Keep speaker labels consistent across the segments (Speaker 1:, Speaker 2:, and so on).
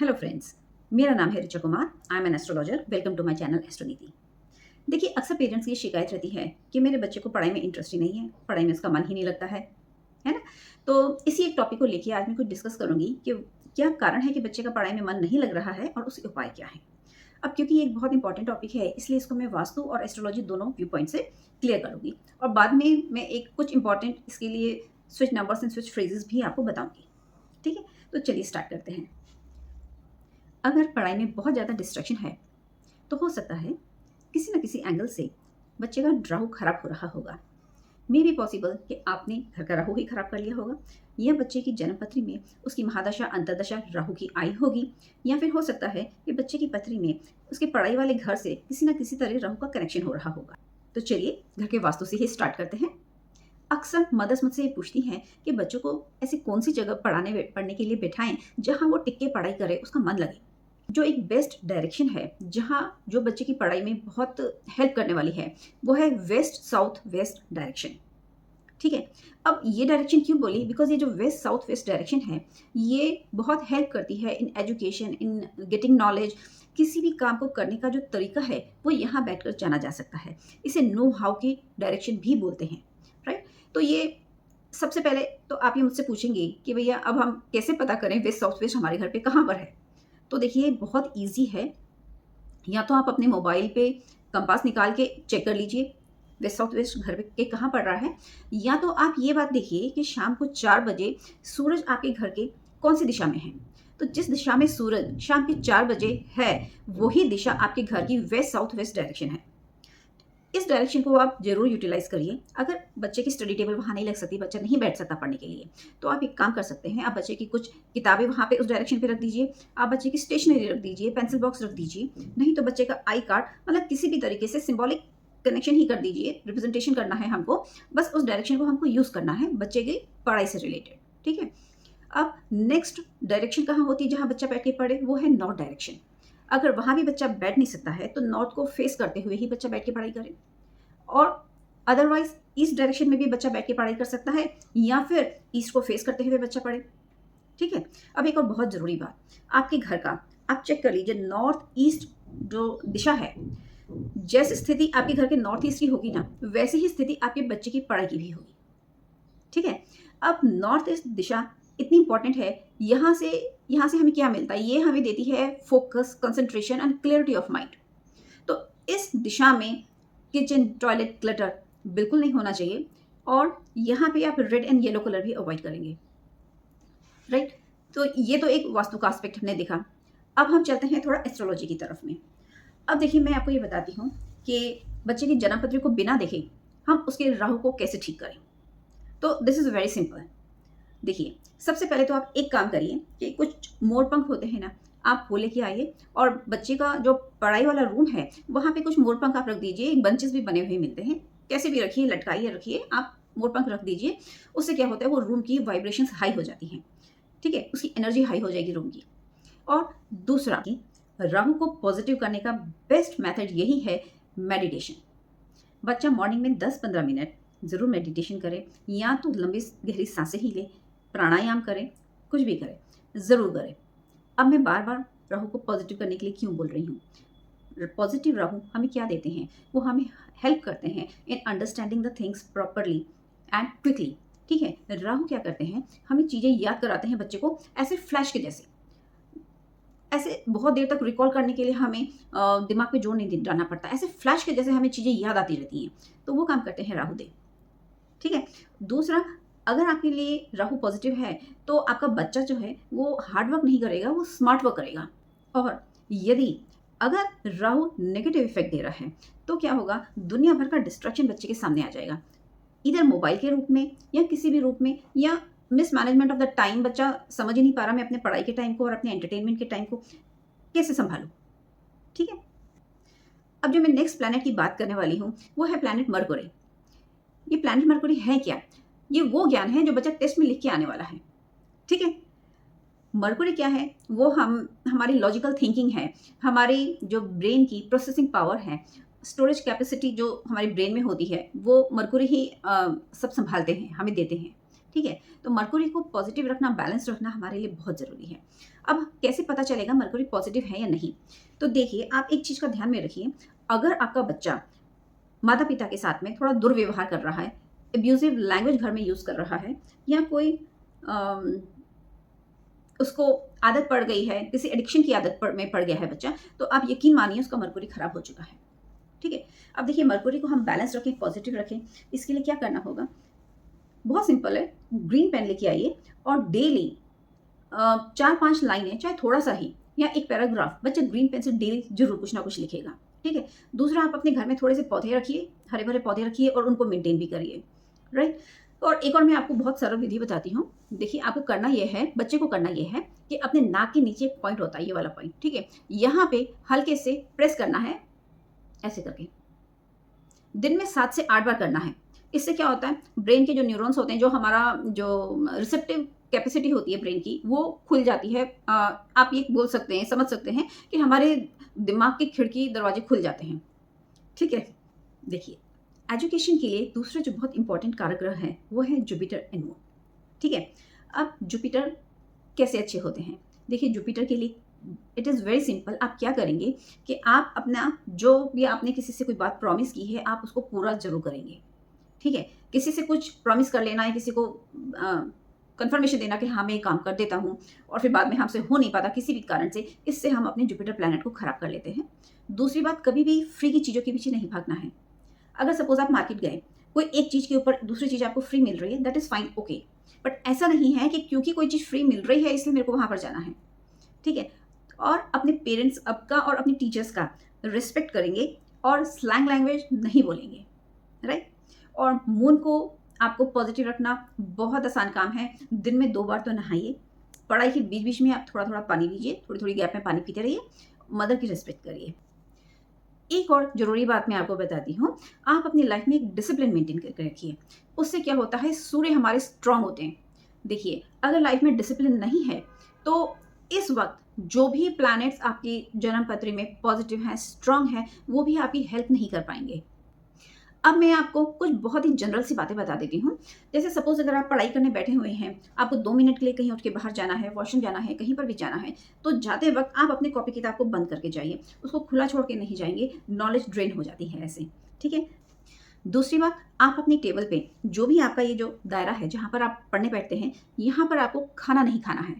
Speaker 1: Hello friends, मेरा नाम है Richa Kumar. I am an astrologer. Welcome to my channel एस्ट्रोनीति। देखिए, अक्सर पेरेंट्स की शिकायत रहती है कि मेरे बच्चे को पढ़ाई में इंटरेस्ट ही नहीं है, पढ़ाई में उसका मन ही नहीं लगता है ना? तो इसी एक टॉपिक को लेके आज मैं कुछ डिस्कस करूंगी कि क्या कारण है कि बच्चे का पढ़ाई में मन नहीं लग रहा है और उसके उपाय क्या है। अब क्योंकि ये एक बहुत इंपॉर्टेंट टॉपिक है, इसलिए इसको मैं वास्तु और एस्ट्रोलॉजी दोनों व्यू पॉइंट से क्लियर करूंगी और बाद में मैं एक कुछ इंपॉर्टेंट इसके लिए switch numbers and switch phrases भी आपको बताऊंगी। ठीक है, तो चलिए स्टार्ट करते हैं। अगर पढ़ाई में बहुत ज़्यादा डिस्ट्रैक्शन है तो हो सकता है किसी न किसी एंगल से बच्चे का राहु खराब हो रहा होगा। मे बी पॉसिबल कि आपने घर का राहु ही खराब कर लिया होगा, या बच्चे की जन्म पत्री में उसकी महादशा अंतरदशा राहु की आई होगी, या फिर हो सकता है कि बच्चे की पत्री में उसके पढ़ाई वाले घर से किसी न किसी तरह राहु का कनेक्शन हो रहा होगा। तो चलिए घर के वास्तु से ही स्टार्ट करते हैं। अक्सर मदर्स मुझसे ये पूछती हैं कि बच्चों को ऐसी कौन सी जगह पढ़ने के लिए बैठाएं जहां वो टिक के पढ़ाई करे, उसका मन लगे। जो एक बेस्ट डायरेक्शन है जहाँ जो बच्चे की पढ़ाई में बहुत हेल्प करने वाली है, वो है वेस्ट साउथ वेस्ट डायरेक्शन। ठीक है, अब ये डायरेक्शन क्यों बोली? बिकॉज ये जो वेस्ट साउथ वेस्ट डायरेक्शन है, ये बहुत हेल्प करती है in education, in getting knowledge. किसी भी काम को करने का जो तरीका है वो यहाँ बैठकर जाना जा सकता है। इसे नो हाउ की डायरेक्शन भी बोलते हैं, राइट? तो ये सबसे पहले तो आप ये मुझसे पूछेंगे कि भैया अब हम कैसे पता करें वेस्ट साउथ वेस्ट हमारे घर पे कहाँ पर है। तो देखिए, बहुत ईजी है। या तो आप अपने मोबाइल पे कंपास निकाल के चेक कर लीजिए वेस्ट साउथ वेस्ट घर के कहाँ पड़ रहा है, या तो आप ये बात देखिए कि शाम को 4 बजे सूरज आपके घर के कौन सी दिशा में है। तो जिस दिशा में सूरज शाम के 4 बजे है, वही दिशा आपके घर की वेस्ट साउथ वेस्ट डायरेक्शन है। इस डायरेक्शन को आप जरूर यूटिलाइज करिए। अगर बच्चे की स्टडी टेबल वहाँ नहीं लग सकती, बच्चा नहीं बैठ सकता पढ़ने के लिए, तो आप एक काम कर सकते हैं, आप बच्चे की कुछ किताबें वहाँ पे उस डायरेक्शन पे रख दीजिए। आप बच्चे की स्टेशनरी रख दीजिए, पेंसिल बॉक्स रख दीजिए, नहीं तो बच्चे का आई कार्ड, मतलब किसी भी तरीके से सिंबॉलिक कनेक्शन ही कर दीजिए। रिप्रेजेंटेशन करना है हमको, बस उस डायरेक्शन को हमको यूज करना है बच्चे की पढ़ाई से रिलेटेड। ठीक है, अब नेक्स्ट डायरेक्शन कहाँ होती है जहाँ बच्चा बैठ के पढ़े? वो है नॉर्थ डायरेक्शन। अगर वहाँ भी बच्चा बैठ नहीं सकता है तो नॉर्थ को फेस करते हुए ही बच्चा बैठ के पढ़ाई करे, और अदरवाइज ईस्ट डायरेक्शन में भी बच्चा बैठ के पढ़ाई कर सकता है, या फिर ईस्ट को फेस करते हुए बच्चा पढ़े। ठीक है, अब एक और बहुत जरूरी बात, आपके घर का आप चेक कर लीजिए नॉर्थ ईस्ट जो दिशा है, जैसी स्थिति आपके घर के नॉर्थ ईस्ट की होगी ना, वैसी ही स्थिति आपके बच्चे की पढ़ाई की भी होगी। ठीक है, अब नॉर्थ ईस्ट दिशा इतनी इंपॉर्टेंट है। यहाँ से हमें क्या मिलता है? ये हमें देती है focus, concentration and clarity of mind. तो इस दिशा में किचन टॉयलेट क्लटर बिल्कुल नहीं होना चाहिए, और यहाँ पे आप रेड एंड येलो कलर भी अवॉइड करेंगे, राइट? तो ये तो एक वास्तु का एस्पेक्ट हमने देखा। अब हम चलते हैं थोड़ा एस्ट्रोलॉजी की तरफ में। अब देखिए, मैं आपको ये बताती हूँ कि बच्चे की जन्म पत्री को बिना देखे हम उसके राहु को कैसे ठीक करें। तो दिस इज वेरी सिंपल। देखिए, सबसे पहले तो आप एक काम करिए कि कुछ मोर पंख होते हैं ना, आप वो लेके आइए, और बच्चे का जो पढ़ाई वाला रूम है वहाँ पे कुछ मोर पंख आप रख दीजिए। बंचेस भी बने हुए मिलते हैं, कैसे भी रखिए, लटकाइए रखिए, आप मोर पंख रख दीजिए। उससे क्या होता है, वो रूम की वाइब्रेशंस हाई हो जाती हैं। ठीक है, उसकी एनर्जी हाई हो जाएगी रूम की। और दूसरा कि राहु को पॉजिटिव करने का बेस्ट मेथड यही है मेडिटेशन। बच्चा मॉर्निंग में 10-15 मिनट ज़रूर मेडिटेशन करे, या तो लंबी गहरी सांसें ही ले, प्राणायाम करें, कुछ भी करें, ज़रूर करें। अब मैं बार बार राहु को पॉजिटिव करने के लिए क्यों बोल रही हूँ? पॉजिटिव राहु हमें क्या देते हैं? वो हमें हेल्प करते हैं in understanding the things properly and quickly. ठीक है, राहु क्या करते हैं? हमें चीज़ें याद कराते हैं बच्चे को, ऐसे फ्लैश के जैसे। ऐसे बहुत देर तक रिकॉल करने के लिए हमें दिमाग पे जोर नहीं डालना पड़ता, ऐसे फ्लैश के जैसे हमें चीज़ें याद आती रहती हैं। तो वो काम करते हैं राहु देव। ठीक है, दूसरा, अगर आपके लिए राहु पॉजिटिव है तो आपका बच्चा जो है वो हार्ड वर्क नहीं करेगा, वो स्मार्ट वर्क करेगा। और यदि अगर राहु नेगेटिव इफेक्ट दे रहा है तो क्या होगा? दुनिया भर का डिस्ट्रैक्शन बच्चे के सामने आ जाएगा, इधर मोबाइल के रूप में या किसी भी रूप में, या मिसमैनेजमेंट ऑफ द टाइम। बच्चा समझ ही नहीं पा रहा मैं अपने पढ़ाई के टाइम को और अपने एंटरटेनमेंट के टाइम को कैसे संभालूं। ठीक है, अब जो मैं नेक्स्ट प्लैनेट की बात करने वाली हूँ वो है प्लैनेट मरकुरी। ये प्लैनेट मरकुरी है क्या? ये वो ज्ञान है जो बच्चा टेस्ट में लिख के आने वाला है। ठीक है, मरकुरी क्या है? वो हमारी लॉजिकल थिंकिंग है, हमारी जो ब्रेन की प्रोसेसिंग पावर है, स्टोरेज कैपेसिटी जो हमारे ब्रेन में होती है, वो मरकुरी ही सब संभालते हैं, हमें देते हैं। ठीक है? तो मरकुरी को पॉजिटिव रखना, बैलेंस रखना हमारे लिए बहुत ज़रूरी है। अब कैसे पता चलेगा मरकुरी पॉजिटिव है या नहीं? तो देखिए, आप एक चीज़ का ध्यान में रखिए, अगर आपका बच्चा माता-पिता के साथ में थोड़ा दुर्व्यवहार कर रहा है, अब्यूज़िव लैंग्वेज घर में यूज़ कर रहा है, या कोई अम, उसको आदत पड़ गई है, किसी एडिक्शन की आदत में पड़ गया है बच्चा, तो आप यकीन मानिए उसका मरकुरी खराब हो चुका है। ठीक है? अब देखिए, मरकुरी को हम बैलेंस रखें, पॉजिटिव रखें, इसके लिए क्या करना होगा? बहुत सिंपल है, ग्रीन पेन लेके आइए और डेली 4-5 लाइनें, चाहे थोड़ा-सा ही या एक पैराग्राफ, बच्चा ग्रीन पेन से डेली ज़रूर कुछ ना कुछ लिखेगा। ठीक है? दूसरा, आप अपने घर में थोड़े से पौधे रखिए, हरे-भरे पौधे रखिए और उनको मेंटेन भी करिए, राइट? और एक और मैं आपको बहुत सरल विधि बताती हूँ। देखिए, आपको करना ये है, बच्चे को करना ये है कि अपने नाक के नीचे एक पॉइंट होता है, ये वाला पॉइंट, ठीक है? यहाँ पे हल्के से प्रेस करना है, ऐसे करके। दिन में 7 से 8 बार करना है। इससे क्या होता है, ब्रेन के जो न्यूरॉन्स होते हैं, जो हमारा जो रिसेप्टिव कैपेसिटी होती है ब्रेन की, वो खुल जाती है। आप ये बोल सकते हैं, समझ सकते हैं कि हमारे दिमाग की खिड़की, दरवाजे खुल जाते हैं। ठीक है? देखिए, एजुकेशन के लिए दूसरा जो बहुत इंपॉर्टेंट कारक है, वो है जुपिटर एंड मून। ठीक है? अब जुपिटर कैसे अच्छे होते हैं? देखिए, जुपिटर के लिए इट इज़ वेरी सिंपल। आप क्या करेंगे कि आप अपना जो भी आपने किसी से कोई बात प्रॉमिस की है, आप उसको पूरा ज़रूर करेंगे। ठीक है? किसी से कुछ प्रॉमिस कर लेना है, किसी को कन्फर्मेशन देना कि हाँ, मैं ये काम कर देता हूँ और फिर बाद में हमसे हो नहीं पाता किसी भी कारण से, इससे हम अपने जुपिटर प्लैनेट को खराब कर लेते हैं। दूसरी बात, कभी भी फ्री की चीज़ों के पीछे नहीं भागना है। अगर सपोज़ आप मार्केट गए, कोई एक चीज़ के ऊपर दूसरी चीज़ आपको फ्री मिल रही है, that is fine, okay. But ऐसा नहीं है कि क्योंकि कोई चीज़ फ्री मिल रही है इसलिए मेरे को वहाँ पर जाना है। ठीक है? और अपने पेरेंट्स का और अपने टीचर्स का रिस्पेक्ट करेंगे और स्लैंग लैंग्वेज नहीं बोलेंगे, राइट? और मून को आपको पॉजिटिव रखना बहुत आसान काम है। दिन में 2 बार तो नहाइए। पढ़ाई के बीच-बीच में आप थोड़ा-थोड़ा पानी लीजिए, थोड़ी-थोड़ी गैप में पानी पीते रहिए। मदर की रिस्पेक्ट करिए। एक और ज़रूरी बात मैं आपको बताती हूँ, आप अपनी लाइफ में एक डिसिप्लिन मेंटेन करके रखिए। उससे क्या होता है, सूर्य हमारे स्ट्रॉन्ग होते हैं। देखिए, अगर लाइफ में डिसिप्लिन नहीं है, तो इस वक़्त जो भी प्लैनेट्स आपकी जन्म पत्री में पॉजिटिव हैं, स्ट्रॉन्ग हैं, वो भी आपकी हेल्प नहीं कर पाएँगे। अब मैं आपको कुछ बहुत ही जनरल सी बातें बता देती हूँ। जैसे सपोज़ अगर आप पढ़ाई करने बैठे हुए हैं, आपको 2 मिनट के लिए कहीं उठ के बाहर जाना है, वॉशरूम जाना है, कहीं पर भी जाना है, तो जाते वक़्त आप अपनी कॉपी किताब को बंद करके जाइए। उसको खुला छोड़ के नहीं जाएँगे, नॉलेज ड्रेन हो जाती है ऐसे, ठीक है? दूसरी बात, आप अपनी टेबल पे जो भी आपका ये जो दायरा है, जहाँ पर आप पढ़ने बैठते हैं, यहाँ पर आपको खाना नहीं खाना है।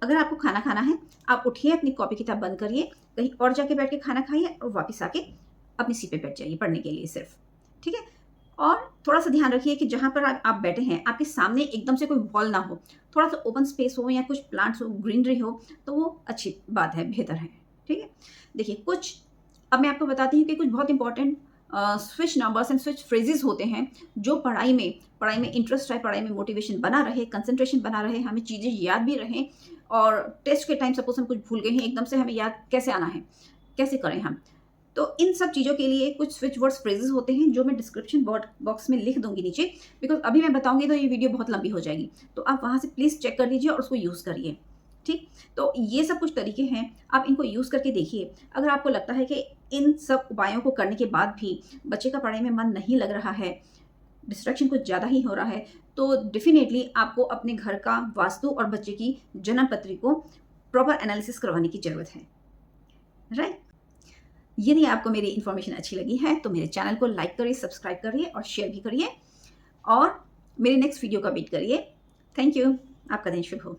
Speaker 1: अगर आपको खाना खाना है, आप उठिए, अपनी कॉपी किताब बंद करिए, कहीं और जाके बैठ के खाना खाइए और वापस आके अपनी सीट पे बैठ जाइए पढ़ने के लिए सिर्फ़। ठीक है? और थोड़ा-सा ध्यान रखिए कि जहाँ पर आप बैठे हैं, आपके सामने एकदम से कोई वॉल ना हो। थोड़ा-सा ओपन स्पेस हो या कुछ प्लांट्स हो, ग्रीनरी हो, तो वो अच्छी बात है, बेहतर है। ठीक है? देखिए, कुछ अब मैं आपको बताती हूँ कि कुछ बहुत important switch numbers and switch phrases होते हैं, जो पढ़ाई में इंटरेस्ट है, पढ़ाई में मोटिवेशन बना रहे, कंसंट्रेशन बना रहे, हमें चीज़ें याद भी रहें और टेस्ट के टाइम सपोज़ हम कुछ भूल गए हैं, एकदम से हमें याद कैसे आना है? कैसे करें हम? तो इन सब चीज़ों के लिए कुछ स्विच वर्ड्स फ्रेजेस होते हैं जो मैं डिस्क्रिप्शन बॉक्स में लिख दूँगी नीचे, बिकॉज़ अभी मैं बताऊँगी तो ये वीडियो बहुत लंबी हो जाएगी। तो आप वहाँ से प्लीज़ चेक कर लीजिए और उसको यूज़ करिए, ठीक? तो ये सब कुछ तरीके हैं, आप इनको यूज़ करके देखिए। अगर आपको लगता है कि इन सब उपायों को करने के बाद भी बच्चे का पढ़ाई में मन नहीं लग रहा है, डिस्ट्रैक्शन कुछ ज़्यादा ही हो रहा है, तो डेफ़िनेटली आपको अपने घर का वास्तु और बच्चे की जन्म पत्री को प्रॉपर एनालिसिस करवाने की ज़रूरत है, राइट? यदि आपको मेरी इन्फॉर्मेशन अच्छी लगी है तो मेरे चैनल को लाइक करिए, सब्सक्राइब करिए और शेयर भी करिए और मेरे नेक्स्ट वीडियो का वेट करिए। Thank you. आपका दिन शुभ हो।